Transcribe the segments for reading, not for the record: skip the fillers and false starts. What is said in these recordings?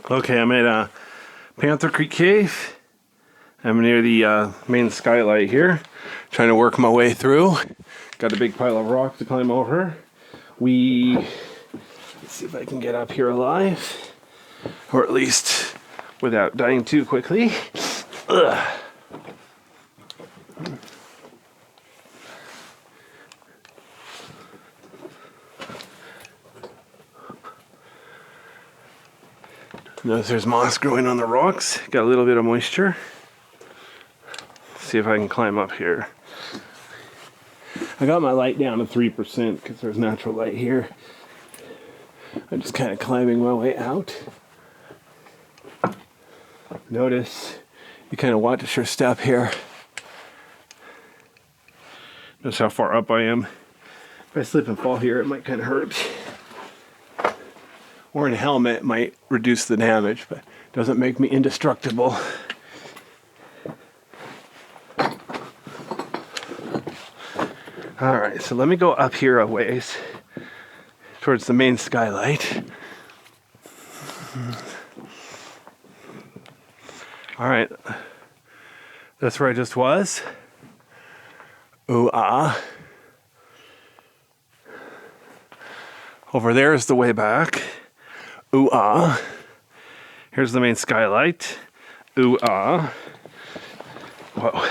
Okay, I'm at Panther Creek Cave. I'm near the main skylight here, trying to work my way through. Got a big pile of rocks to climb over. Let's see if I can get up here alive, or at least without dying too quickly. Ugh. Notice there's moss growing on the rocks. Got a little bit of moisture. See if I can climb up here. I got my light down to 3% because there's natural light here. I'm just kind of climbing my way out. Notice you kind of watch your step here. Notice how far up I am. If I slip and fall here, it might kind of hurt. Wearing a helmet might reduce the damage, but doesn't make me indestructible. All right, so let me go up here a ways towards the main skylight. All right, that's where I just was. Ooh, ah. Over there is the way back. Ooh, ah. Here's the main skylight. Ooh, ah. Whoa.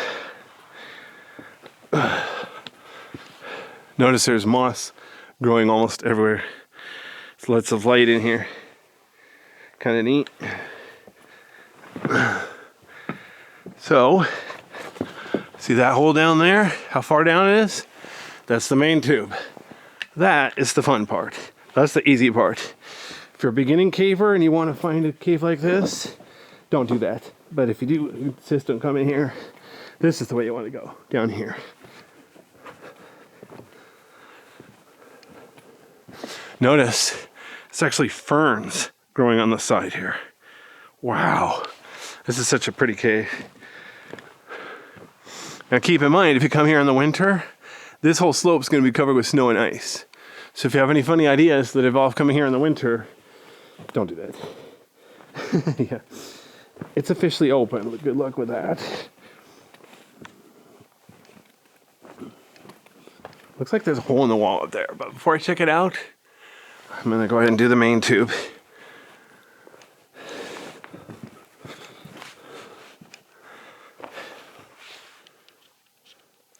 Notice there's moss growing almost everywhere. There's lots of light in here. Kind of neat. So, see that hole down there? How far down it is? That's the main tube. That is the fun part. That's the easy part. If you're a beginning caver and you want to find a cave like this, don't do that. But if you do insist on coming here, this is the way you want to go, down here. Notice, it's actually ferns growing on the side here. Wow, this is such a pretty cave. Now keep in mind, if you come here in the winter, this whole slope is going to be covered with snow and ice. So if you have any funny ideas that involve coming here in the winter, don't do that. Yeah. It's officially open. Good luck with that. Looks like there's a hole in the wall up there, but before I check it out, I'm going to go ahead and do the main tube.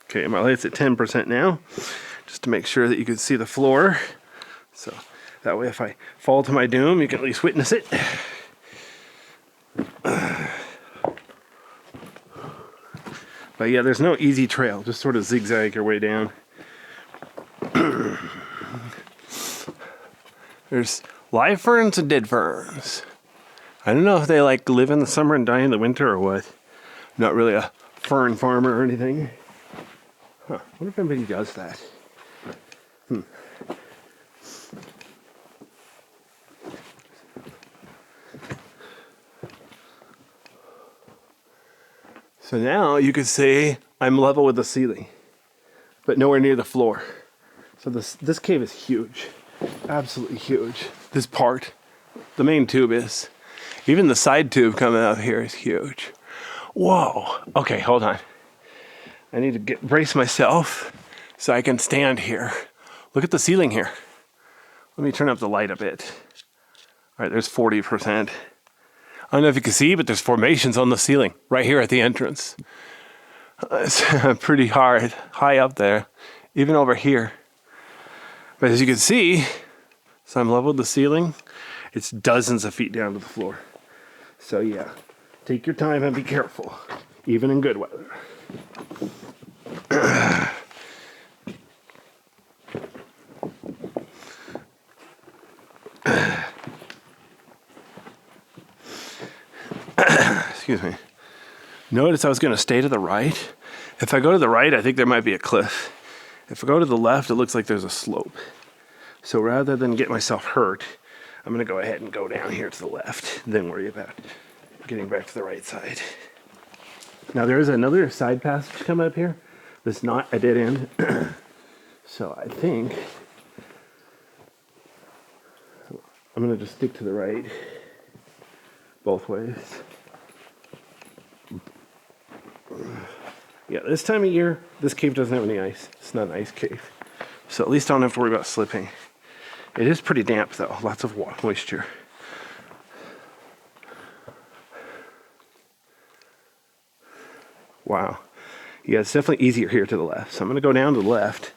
Okay, my light's at 10% now, just to make sure that you can see the floor. So that way if I fall to my doom, you can at least witness it. But yeah, there's no easy trail, just sort of zigzag your way down. There's live ferns and dead ferns. I don't know if they like live in the summer and die in the winter or what. I'm not really a fern farmer or anything. Huh, I wonder if anybody does that. So now you could say I'm level with the ceiling, but nowhere near the floor. So this cave is huge, absolutely huge. This part, the main tube is. Even the side tube coming out here is huge. Whoa, okay, hold on. I need to brace myself so I can stand here. Look at the ceiling here. Let me turn up the light a bit. All right, there's 40%. I don't know if you can see, but there's formations on the ceiling right here at the entrance. It's pretty high up there, even over here. But as you can see, so I'm level with the ceiling. It's dozens of feet down to the floor. So yeah, take your time and be careful, even in good weather. Excuse me. Notice I was going to stay to the right. If I go to the right, I think there might be a cliff. If I go to the left, it looks like there's a slope. So rather than get myself hurt, I'm going to go ahead and go down here to the left, then worry about getting back to the right side. Now there is another side passage coming up here that's not a dead end. So I think I'm going to just stick to the right. both ways. Yeah, this time of year, this cave doesn't have any ice. It's not an ice cave. So at least I don't have to worry about slipping. It is pretty damp though, lots of moisture. Wow. Yeah, it's definitely easier here to the left. So I'm gonna go down to the left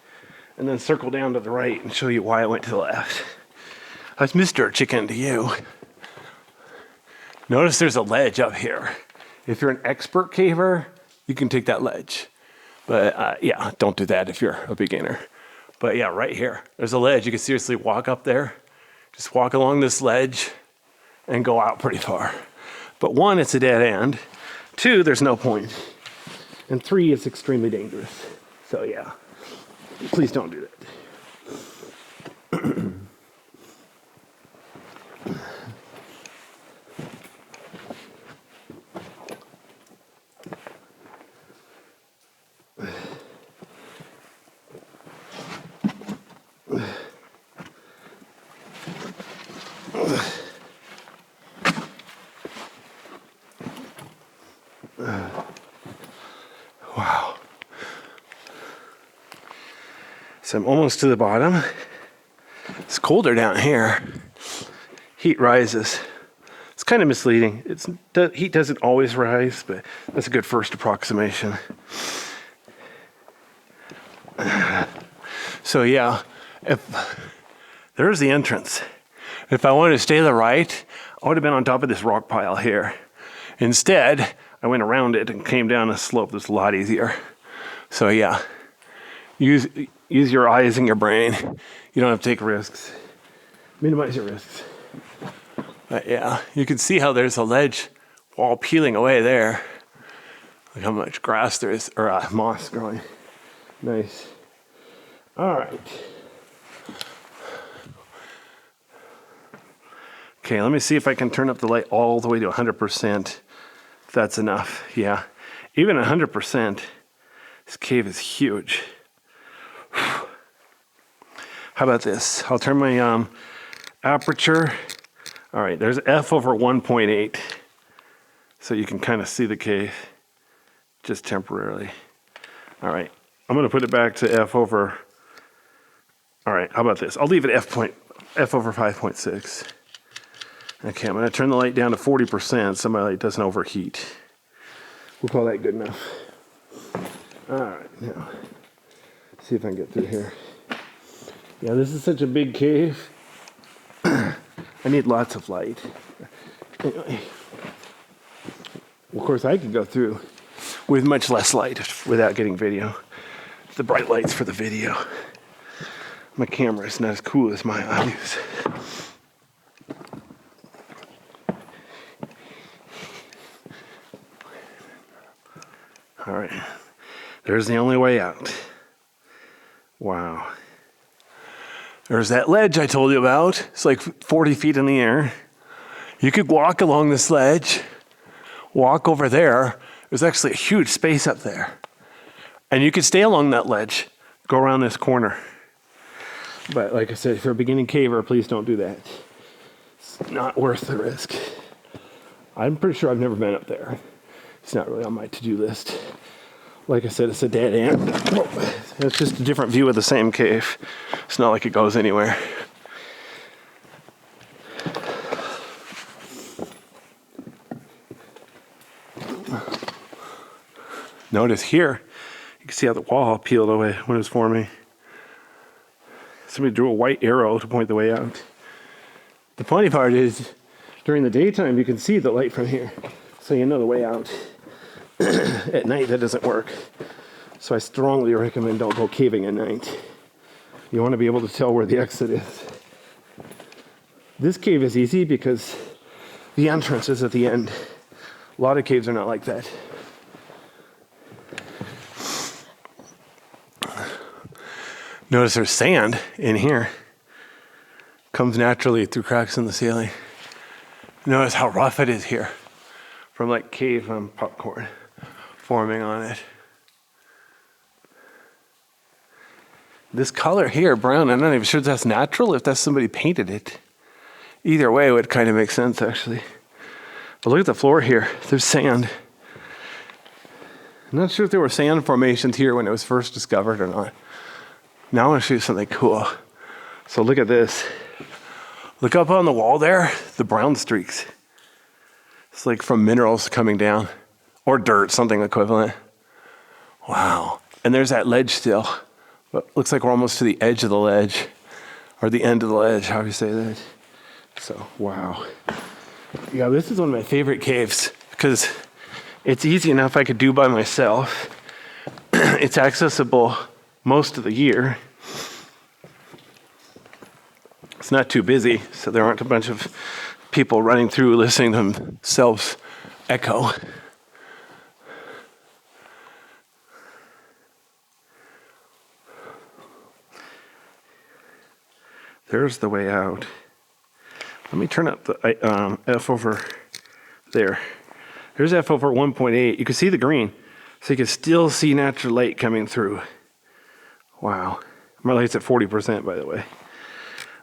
and then circle down to the right and show you why I went to the left. That's Mr. Chicken to you. Notice there's a ledge up here. If you're an expert caver, you can take that ledge. But yeah, don't do that if you're a beginner. But yeah, right here, there's a ledge. You can seriously walk up there. Just walk along this ledge and go out pretty far. But one, it's a dead end. Two, there's no point. And three, it's extremely dangerous. So yeah, please don't do that. Wow. So I'm almost to the bottom. It's colder down here. Heat rises. It's kind of misleading. Heat doesn't always rise, but that's a good first approximation. So yeah, there's the entrance. If I wanted to stay to the right, I would have been on top of this rock pile here. Instead, I went around it and came down a slope that's a lot easier. So yeah, use your eyes and your brain. You don't have to take risks. Minimize your risks. But yeah, you can see how there's a ledge wall peeling away there. Look how much grass there is, or moss growing. Nice. All right. Okay, let me see if I can turn up the light all the way to 100%. If that's enough. Yeah, even 100%. This cave is huge. How about this? I'll turn my aperture. All right, there's f over 1.8. So you can kind of see the cave just temporarily. All right, I'm going to put it back to f over. All right, how about this? I'll leave it f over 5.6. Okay, I'm going to turn the light down to 40% so my light doesn't overheat. We'll call that good enough. All right, now, see if I can get through here. Yeah, this is such a big cave. I need lots of light. Anyway, of course, I could go through with much less light without getting video. The bright lights for the video. My camera is not as cool as my eyes. All right, there's the only way out. Wow. There's that ledge I told you about. It's like 40 feet in the air. You could walk along this ledge, walk over there. There's actually a huge space up there. And you could stay along that ledge, go around this corner. But like I said, if you're a beginning caver, please don't do that. It's not worth the risk. I'm pretty sure I've never been up there. It's not really on my to-do list. Like I said, it's a dead end. It's just a different view of the same cave. It's not like it goes anywhere. Notice here, you can see how the wall peeled away when it was forming. Somebody drew a white arrow to point the way out. The funny part is, during the daytime, you can see the light from here. So you know the way out. At night, that doesn't work. So I strongly recommend don't go caving at night. You want to be able to tell where the exit is. This cave is easy because the entrance is at the end. A lot of caves are not like that. Notice there's sand in here. Comes naturally through cracks in the ceiling. Notice how rough it is here. From like cave popcorn forming on it. This color here, brown, I'm not even sure if that's natural, if that's somebody painted it. Either way, it would kind of make sense, actually. But look at the floor here. There's sand. I'm not sure if there were sand formations here when it was first discovered or not. Now I want to show you something cool. So look at this. Look up on the wall there, the brown streaks. It's like from minerals coming down, or dirt, something equivalent. Wow. And there's that ledge still. But looks like we're almost to the edge of the ledge, or the end of the ledge, how do you say that? So, wow. Yeah, this is one of my favorite caves because it's easy enough I could do by myself. It's accessible most of the year. It's not too busy, so there aren't a bunch of people running through listening to themselves echo. There's the way out. Let me turn up the F over there. There's F over 1.8. You can see the green, so you can still see natural light coming through. Wow. My light's at 40%, by the way.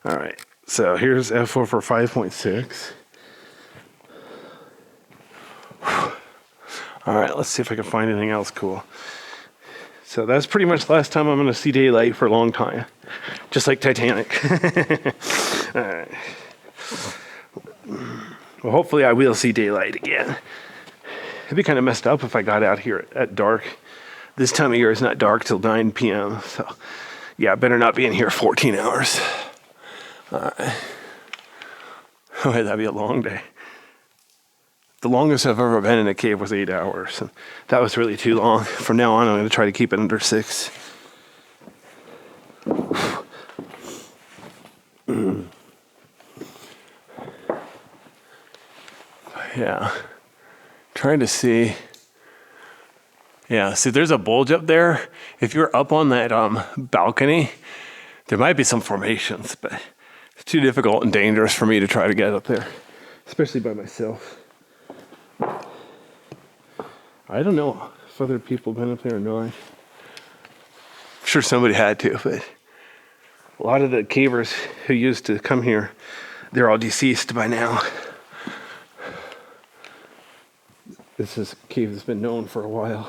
All right, so here's F over 5.6. All right, let's see if I can find anything else cool. So that's pretty much the last time I'm going to see daylight for a long time. Just like Titanic. All right. Well, hopefully I will see daylight again. It'd be kind of messed up if I got out here at dark. This time of year is not dark till 9 p.m. So, yeah, I better not be in here 14 hours. All right. Oh, that'd be a long day. The longest I've ever been in a cave was 8 hours. And that was really too long. From now on, I'm going to try to keep it under 6. Yeah. Trying to see. Yeah, see, there's a bulge up there. If you're up on that balcony, there might be some formations, but it's too difficult and dangerous for me to try to get up there, especially by myself. I don't know if other people have been up there or not. I'm sure somebody had to, but a lot of the cavers who used to come here, they're all deceased by now. This is a cave that's been known for a while.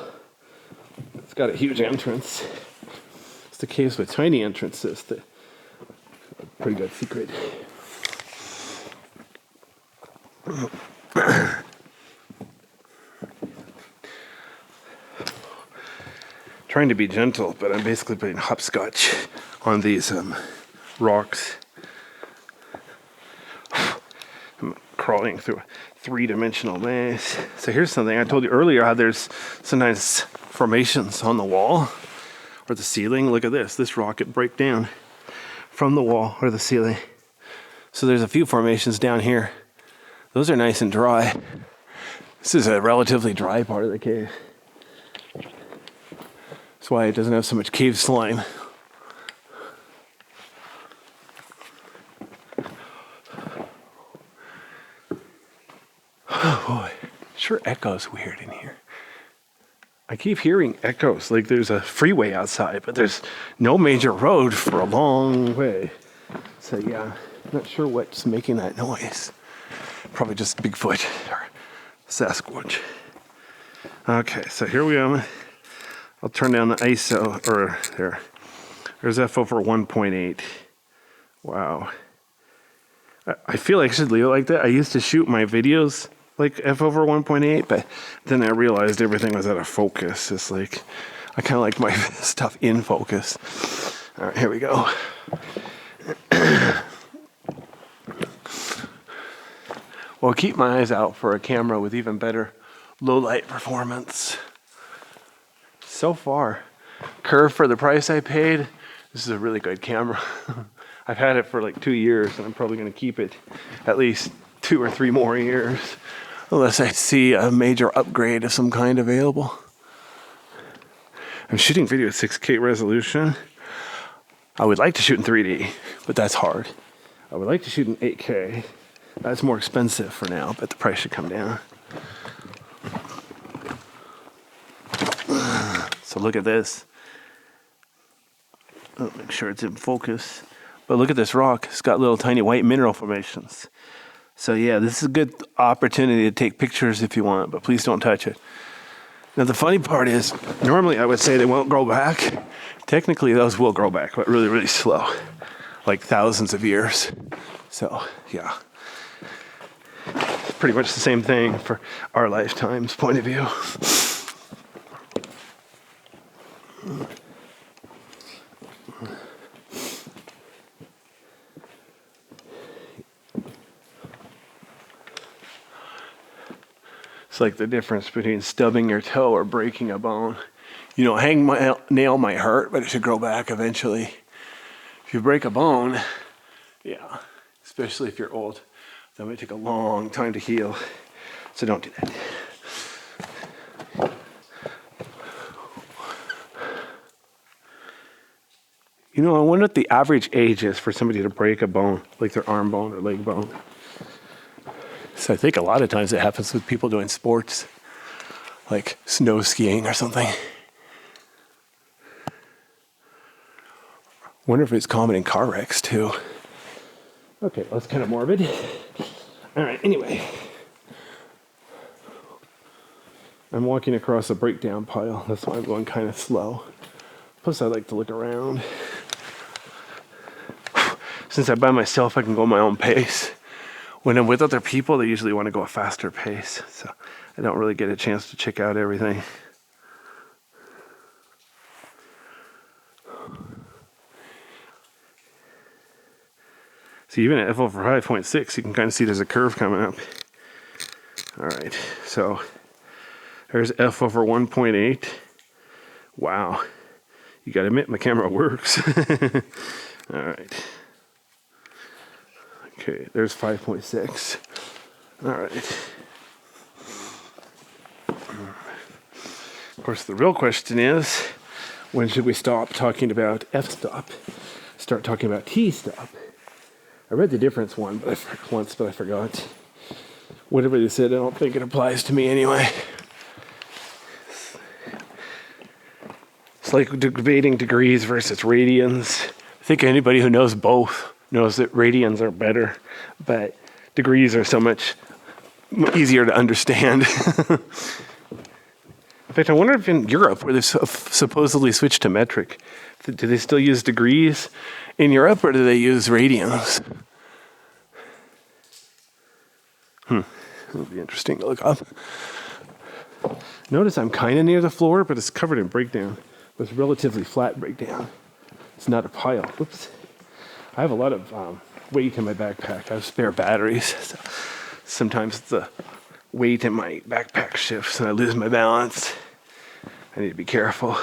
It's got a huge entrance. It's the caves with tiny entrances that are a pretty good secret. Trying to be gentle, but I'm basically putting hopscotch on these rocks. I'm crawling through a 3-dimensional maze. So here's something I told you earlier, how there's sometimes formations on the wall or the ceiling. Look at this. This rock could break down from the wall or the ceiling. So there's a few formations down here. Those are nice and dry. This is a relatively dry part of the cave. That's why it doesn't have so much cave slime. Oh boy, sure echoes weird in here. I keep hearing echoes like there's a freeway outside, but there's no major road for a long way. So yeah, not sure what's making that noise. Probably just Bigfoot or Sasquatch. Okay, so here we go. I'll turn down the ISO, or there. There's F over 1.8. Wow. I feel like I should leave it like that. I used to shoot my videos like F over 1.8, but then I realized everything was out of focus. It's like, I kind of like my stuff in focus. All right, here we go. Well, keep my eyes out for a camera with even better low light performance. So far, Curve, for the price I paid, this is a really good camera. I've had it for like 2 years, and I'm probably going to keep it at least 2 or 3 more years, unless I see a major upgrade of some kind available. I'm shooting video at 6K resolution. I would like to shoot in 3D, but that's hard. I would like to shoot in 8K. That's more expensive for now, but the price should come down. So look at this. Oh, make sure it's in focus. But look at this rock. It's got little tiny white mineral formations. So yeah, this is a good opportunity to take pictures if you want, but please don't touch it. Now the funny part is, normally I would say they won't grow back. Technically those will grow back, but really, really slow. Like thousands of years. So yeah. Pretty much the same thing for our lifetime's point of view. It's like the difference between stubbing your toe or breaking a bone. You know, nail might hurt, but it should grow back eventually. If you break a bone, yeah, especially if you're old, that might take a long time to heal. So don't do that. You know, I wonder what the average age is for somebody to break a bone, like their arm bone or leg bone. So I think a lot of times it happens with people doing sports, like snow skiing or something. Wonder if it's common in car wrecks too. Okay, well, that's kind of morbid. All right, anyway. I'm walking across a breakdown pile. That's why I'm going kind of slow. Plus, I like to look around. Since I'm by myself, I can go my own pace. When I'm with other people, they usually want to go a faster pace. So I don't really get a chance to check out everything. So even at f over 5.6, you can kind of see there's a curve coming up. All right, so there's f over 1.8. Wow. You got to admit, my camera works. All right. Okay, there's 5.6. All right. Of course, the real question is, when should we stop talking about f-stop? Start talking about t-stop. I read the difference once, but I forgot. Whatever they said, I don't think it applies to me anyway. It's like debating degrees versus radians. I think anybody who knows both knows that radians are better, but degrees are so much easier to understand. In fact, I wonder if in Europe, where they've supposedly switched to metric, do they still use degrees in Europe, or do they use radians? It'll be interesting to look up. Notice I'm kind of near the floor, but it's covered in breakdown. It's relatively flat breakdown. It's not a pile. Whoops. I have a lot of weight in my backpack. I have spare batteries. So sometimes the weight in my backpack shifts and I lose my balance. I need to be careful.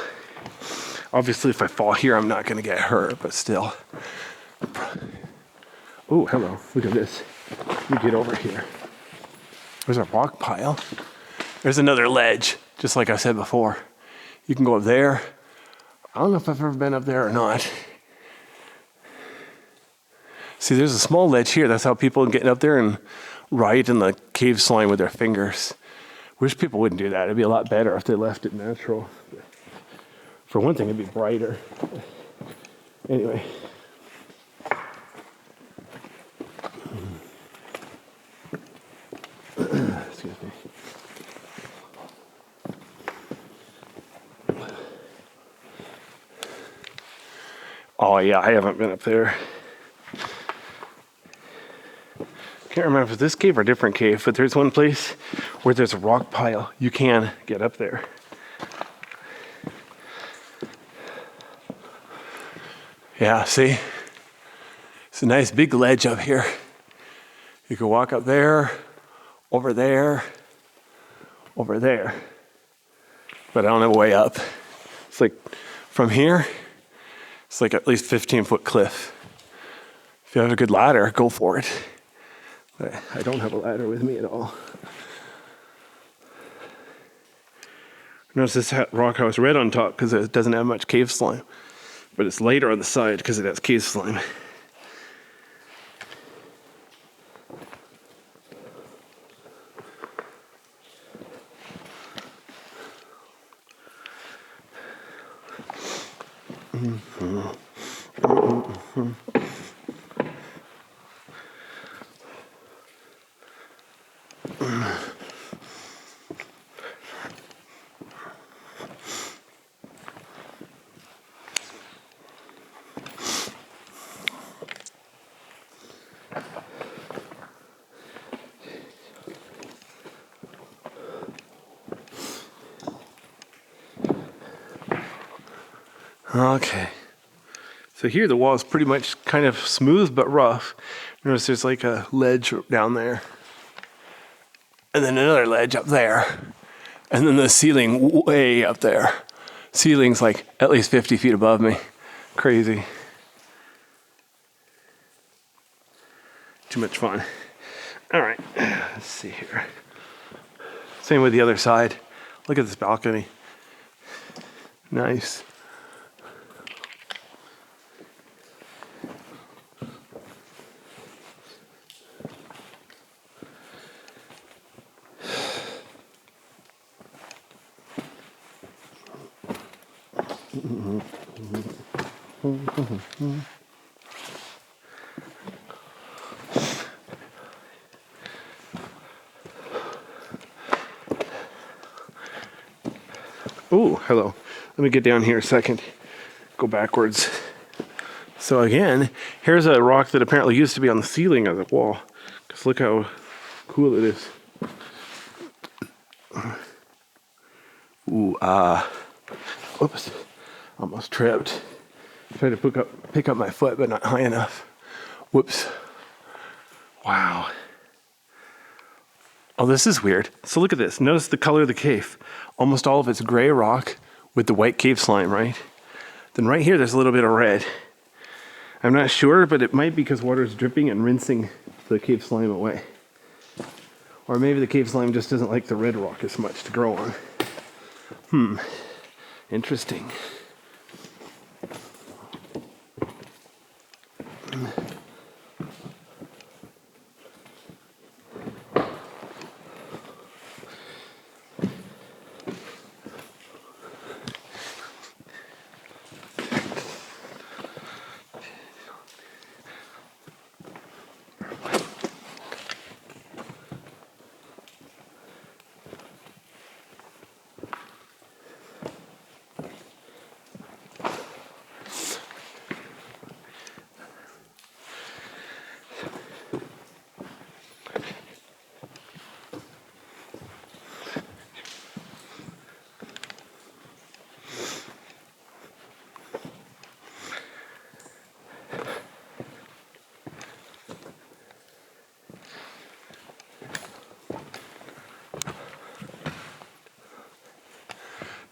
Obviously, if I fall here, I'm not going to get hurt, but still. Oh, hello. Look at this. Let me get over here. There's a rock pile. There's another ledge, just like I said before. You can go up there. I don't know if I've ever been up there or not. See, there's a small ledge here. That's how people get up there and write in the cave slime with their fingers. Wish people wouldn't do that. It'd be a lot better if they left it natural. For one thing, it'd be brighter. Anyway. Excuse me. Oh yeah, I haven't been up there. Can't remember if it's this cave or a different cave, but there's one place where there's a rock pile. You can get up there. Yeah, see? It's a nice big ledge up here. You can walk up there, over there, over there. But I don't have a way up. It's like from here, it's like at least 15-foot cliff. If you have a good ladder, go for it. But I don't have a ladder with me at all. Notice this rock house red on top because it doesn't have much cave slime. But it's lighter on the side because it has cave slime. Okay. So here the wall is pretty much kind of smooth but rough. Notice there's like a ledge down there. And then another ledge up there. And then the ceiling way up there. Ceiling's like at least 50 feet above me. Crazy. Too much fun. All right, let's see here. Same with the other side. Look at this balcony. Nice. Oh, hello. Let me get down here a second. Go backwards. So again, here's a rock that apparently used to be on the ceiling of the wall. Just look how cool it is. Ooh, whoops. Almost tripped. Tried to pick up my foot, but not high enough. Whoops. Wow. Oh, this is weird. So look at this. Notice the color of the cave. Almost all of it's gray rock with the white cave slime, right? Then right here, there's a little bit of red. I'm not sure, but it might be because water is dripping and rinsing the cave slime away. Or maybe the cave slime just doesn't like the red rock as much to grow on. Interesting.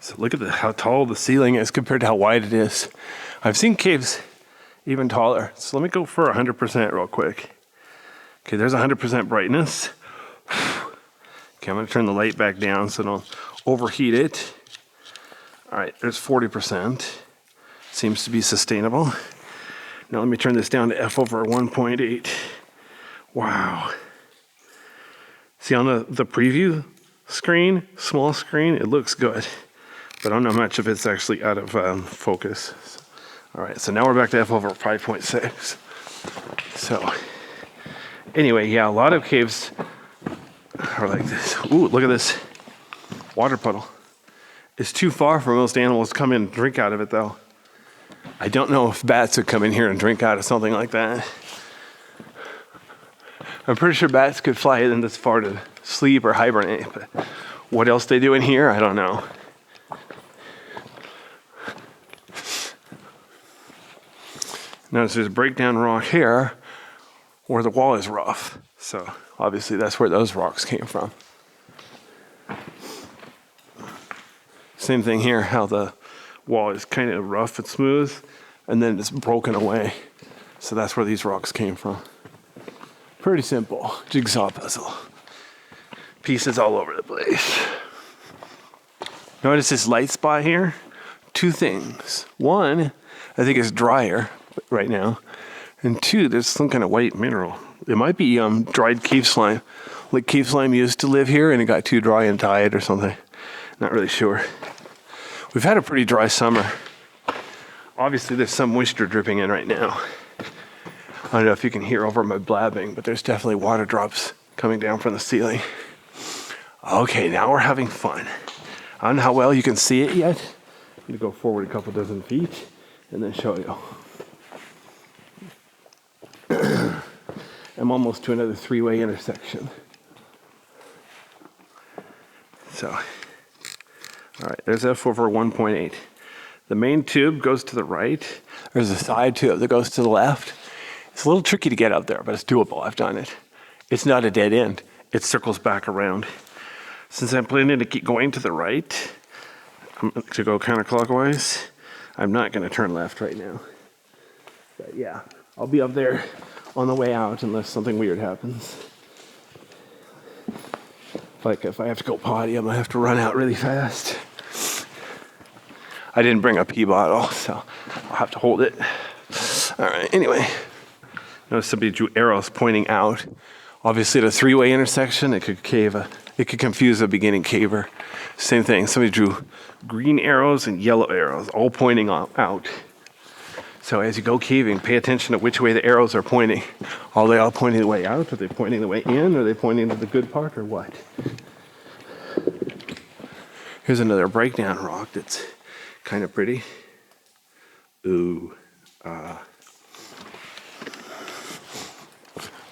So look at how tall the ceiling is compared to how wide it is. I've seen caves even taller. So let me go for 100% real quick. Okay, there's 100% brightness. Okay, I'm gonna turn the light back down so I don't overheat it. All right, there's 40%. Seems to be sustainable. Now let me turn this down to f over 1.8. Wow. See on the preview screen, small screen, it looks good. But I don't know how much of it's actually out of focus. All right, so now we're back to f over 5.6. So anyway, yeah, a lot of caves are like this. Ooh, look at this water puddle. It's too far for most animals to come in and drink out of it, though. I don't know if bats would come in here and drink out of something like that. I'm pretty sure bats could fly in this far to sleep or hibernate, but what else they do in here, I don't know. Notice there's a breakdown rock here where the wall is rough. So obviously that's where those rocks came from. Same thing here, how the wall is kind of rough and smooth, and then it's broken away. So that's where these rocks came from. Pretty simple jigsaw puzzle. Pieces all over the place. Notice this light spot here? Two things. One, I think it's drier right now. And two, there's some kind of white mineral. It might be dried cave slime. Like cave slime used to live here and it got too dry and died or something. Not really sure. We've had a pretty dry summer. Obviously there's some moisture dripping in right now. I don't know if you can hear over my blabbing, but there's definitely water drops coming down from the ceiling. Okay, now we're having fun. I don't know how well you can see it yet. I'm gonna go forward a couple dozen feet and then show you. I'm almost to another three-way intersection. So, all right, there's F over 1.8. The main tube goes to the right. There's a side tube that goes to the left. It's a little tricky to get up there, but it's doable. I've done it. It's not a dead end. It circles back around. Since I'm planning to keep going to the right, to go counterclockwise, I'm not going to turn left right now. But yeah, I'll be up there on the way out unless something weird happens. Like if I have to go potty, I'm going to have to run out really fast. I didn't bring a pee bottle, so I'll have to hold it. All right, anyway. Notice somebody drew arrows pointing out. Obviously, at a three-way intersection, it could confuse a beginning caver. Same thing, somebody drew green arrows and yellow arrows, all pointing out. So as you go caving, pay attention to which way the arrows are pointing. Are they all pointing the way out? Are they pointing the way in? Are they pointing to the good part or what? Here's another breakdown rock that's kind of pretty. Ooh. I'm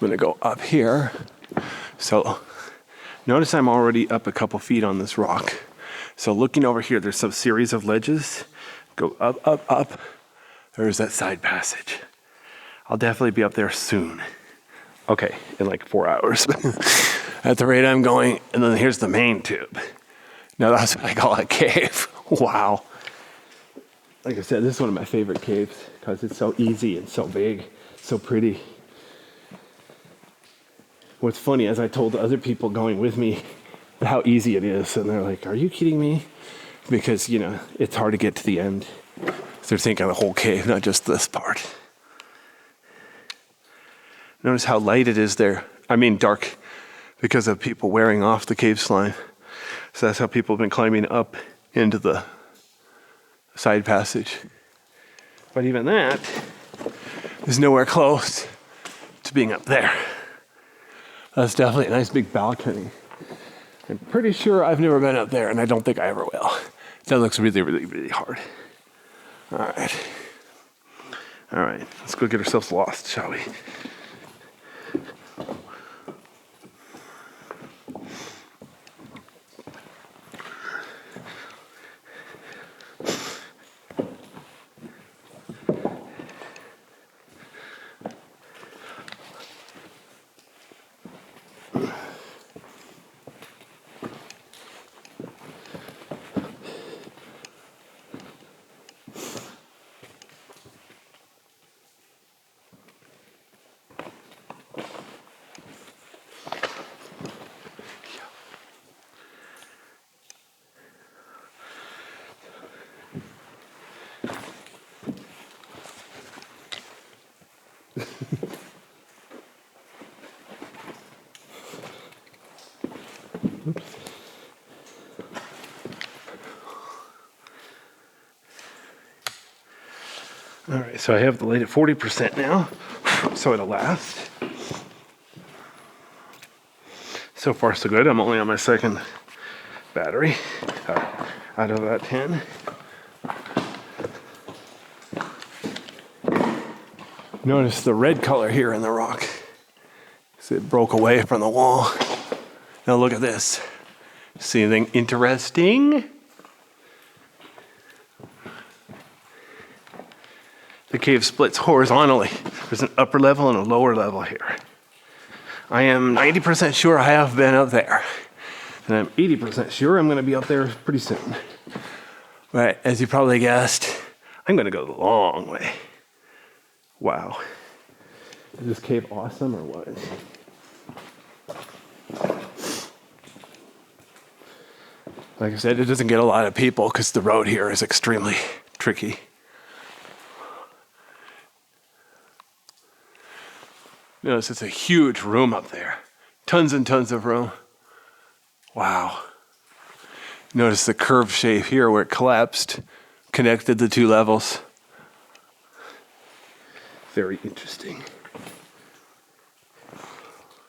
gonna go up here. So notice I'm already up a couple feet on this rock. So looking over here, there's some series of ledges. Go up, up, up. There's that side passage. I'll definitely be up there soon. Okay, in like 4 hours. At the rate I'm going. And then here's the main tube. Now that's what I call a cave. Wow. Like I said, this is one of my favorite caves because it's so easy and so big, so pretty. What's funny is I told the other people going with me how easy it is, and they're like, are you kidding me? Because, you know, it's hard to get to the end. So they're thinking of the whole cave, not just this part. Notice how light it is there. I mean dark, because of people wearing off the cave slime. So that's how people have been climbing up into the side passage. But even that is nowhere close to being up there. That's definitely a nice big balcony. I'm pretty sure I've never been up there, and I don't think I ever will. That looks really, really, really hard. All right. All right, let's go get ourselves lost, shall we? Oops. All right, so I have the light at 40% now, so it'll last. So far, so good. I'm only on my second battery out of that 10. Notice the red color here in the rock. So it broke away from the wall. Now look at this. See anything interesting? The cave splits horizontally. There's an upper level and a lower level here. I am 90% sure I have been up there. And I'm 80% sure I'm going to be up there pretty soon. But as you probably guessed, I'm going to go the long way. Wow. Is this cave awesome or what? Like I said, it doesn't get a lot of people because the road here is extremely tricky. Notice it's a huge room up there. Tons and tons of room. Wow. Notice the curved shape here where it collapsed, connected the two levels. Very interesting.